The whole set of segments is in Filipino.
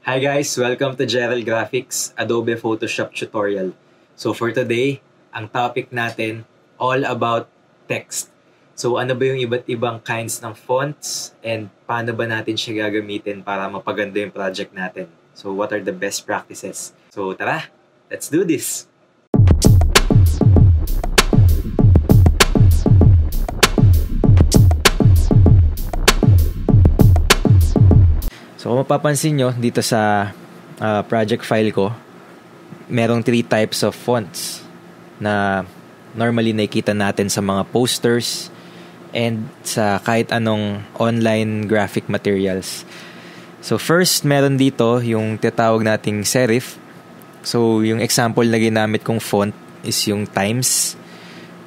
Hi guys! Welcome to Gerald Graphics Adobe Photoshop tutorial. So for today, ang topic natin all about text. So ano ba yung iba't ibang kinds ng fonts and paano ba natin siya gagamitin para mapaganda yung project natin? So what are the best practices? So tara, let's do this! So kung mapapansin nyo dito sa project file ko, merong 3 types of fonts na normally nakikita natin sa mga posters and sa kahit anong online graphic materials. So first, meron dito yung tinatawag nating serif. So yung example na ginamit kong font is yung Times.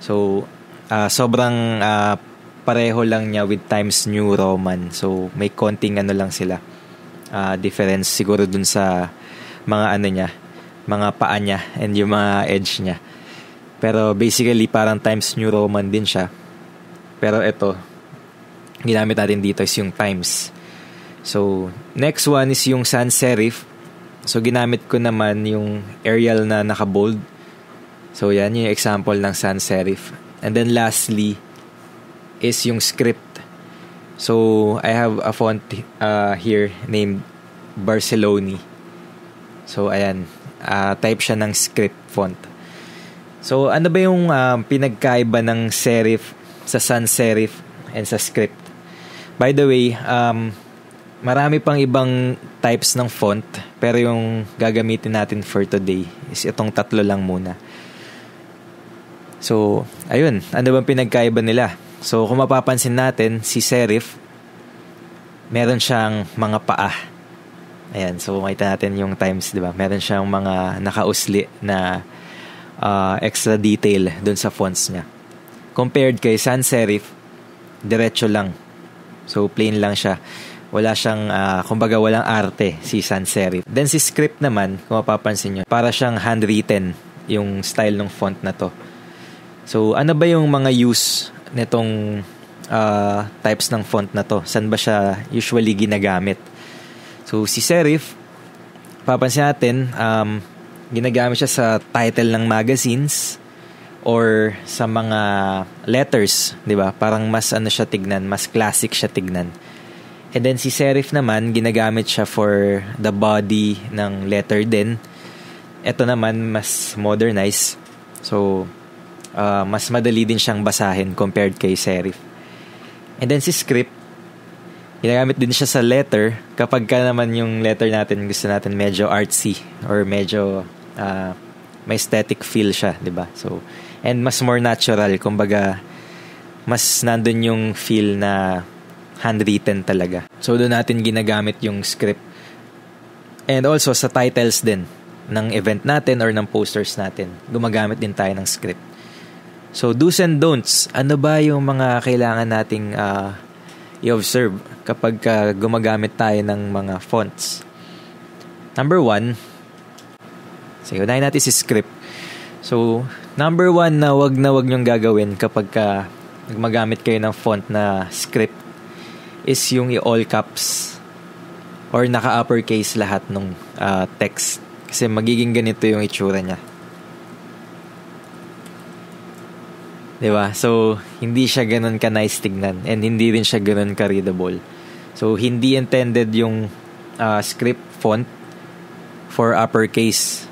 So sobrang pareho lang niya with Times New Roman. So may konting ano lang sila. Difference siguro dun sa mga niya, mga paa niya and yung mga edge niya. Pero basically parang Times New Roman din siya. Pero ito, ginamit natin dito is yung Times. So next one is yung sans serif. So ginamit ko naman yung Arial na naka-bold. So yan yung example ng sans serif. And then lastly is yung script. So, I have a font here named Barceloni. So, ayan. Type siya ng script font. So, ano ba yung pinagkaiba ng serif sa sans serif and sa script? By the way, marami pang ibang types ng font. Pero yung gagamitin natin for today is itong 3 lang muna. So, ayun. Ano bang pinagkaiba nila? So, kung mapapansin natin, si serif, meron siyang mga paa. Ayan, so makita natin yung Times, di ba? Meron siyang mga nakausli na extra detail dun sa fonts niya. Compared kay sans serif, diretso lang. So, plain lang siya. Wala siyang, kumbaga walang arte si sans serif. Then si script naman, kung mapapansin nyo, para siyang handwritten yung style ng font na to. So, ano ba yung mga use nitong types ng font na to? Saan ba siya usually ginagamit? So, si serif, papansin natin, ginagamit siya sa title ng magazines or sa mga letters, di ba? Parang mas siya tignan, mas classic siya tignan. And then si serif naman, ginagamit siya for the body ng letter din. Ito naman, mas modernized. So, mas madali din siyang basahin compared kay serif. And then si script, ginagamit din siya sa letter kapag ka naman yung letter natin gusto natin medyo artsy or medyo may aesthetic feel siya, di ba? So, and mas more natural, kumbaga mas nandun yung feel na handwritten talaga. So, doon natin ginagamit yung script. And also sa titles din ng event natin or ng posters natin, gumagamit din tayo ng script. So, do's and don'ts. Ano ba yung mga kailangan nating i-observe kapag gumagamit tayo ng mga fonts? Number 1, sige, unahin natin si script. So, number 1 na wag nyong gagawin kapag gumagamit kayo ng font na script is yung i-all caps or naka-uppercase lahat ng text. Kasi magiging ganito yung itsura niya. Diba? So, hindi siya ganun ka-nice tignan and hindi rin siya ganun ka-readable. So, hindi intended yung script font for uppercase.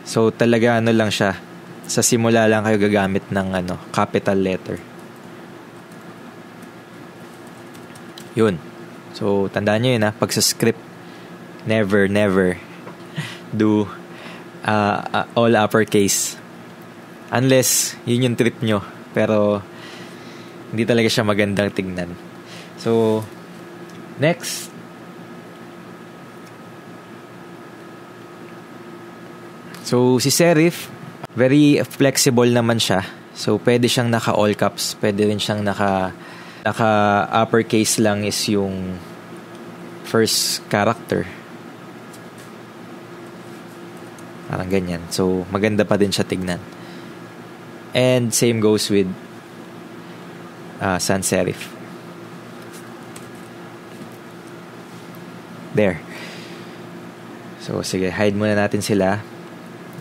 So, talaga lang siya. Sa simula lang kayo gagamit ng capital letter. Yun. So, tandaan nyo yun pag sa script, never do all uppercase. Unless, yun yung trip nyo. Pero, hindi talaga siya magandang tignan. So, next. So, si serif, very flexible naman siya. So, pwede siyang naka-all caps. Pwede rin siyang naka-uppercase lang is yung first character. Parang ganyan. So, maganda pa din siya tignan. And same goes with sans serif. There. So, sige, hide muna natin sila.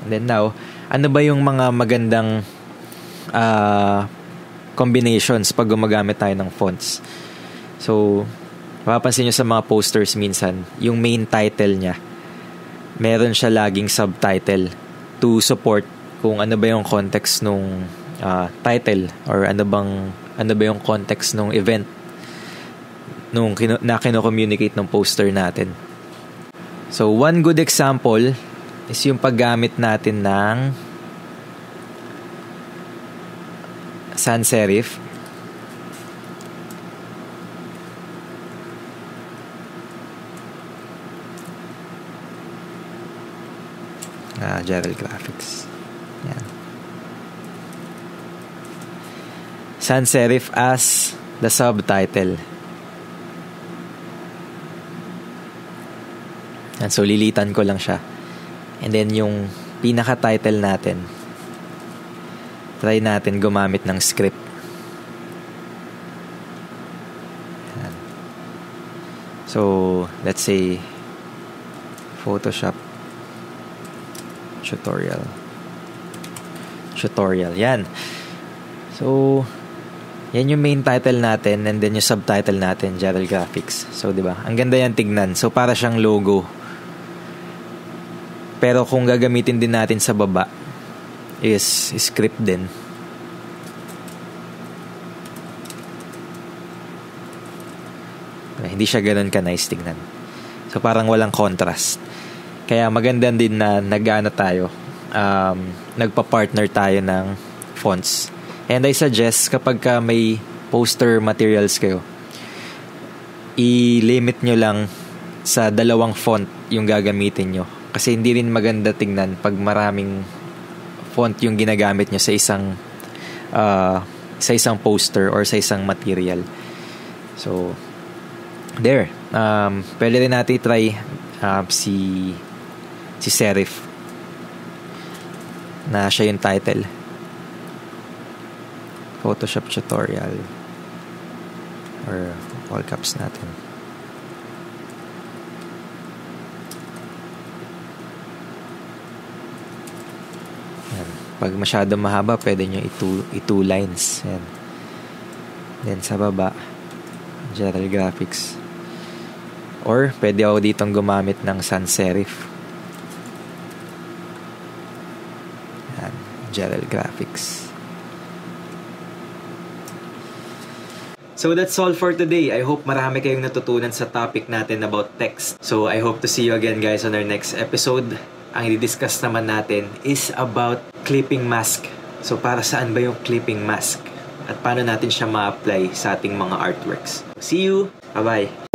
And then now, ano ba yung mga magandang combinations pag gumagamit tayo ng fonts? So, mapapansin nyo sa mga posters minsan, yung main title niya, meron siya laging subtitle to support kung ano ba yung context nung title or ano ba yung context nung event nung na kino-communicate ng poster natin. So, one good example is yung paggamit natin ng sans serif. Jarel Graphics. Yan. Sans serif as the subtitle. And so, lilitan ko lang siya. And then, yung pinaka-title natin, try natin gumamit ng script. Yan. So, let's say, Photoshop tutorial. Yan. So, yan yung main title natin and then yung subtitle natin, Jarel Graphics. So, di ba? Ang ganda yan tignan. So, para siyang logo. Pero kung gagamitin din natin sa baba is script din. Hindi siya ganoon ka-nice tignan. So, parang walang contrast. Kaya maganda din na nagpa-partner tayo ng fonts. And I suggest kapag ka may poster materials kayo, i-limit nyo lang sa 2 font yung gagamitin nyo. Kasi hindi rin maganda tingnan pag maraming font yung ginagamit nyo sa isang poster or sa isang material. So, there. Pwede rin natin try si serif na siya yung title. Photoshop tutorial or all caps natin. Yan. Pag masyado mahaba, pwede nyo i-two lines. Yan. Then sa baba, Jarel Graphics. Or pwede ako ditong gumamit ng sans serif. Yan. Jarel Graphics. So that's all for today. I hope marami kayong natutunan sa topic natin about text. So I hope to see you again guys on our next episode. Ang i-discuss naman natin is about clipping mask. So para saan ba yung clipping mask? At paano natin siya ma-apply sa ating mga artworks? See you! Bye-bye!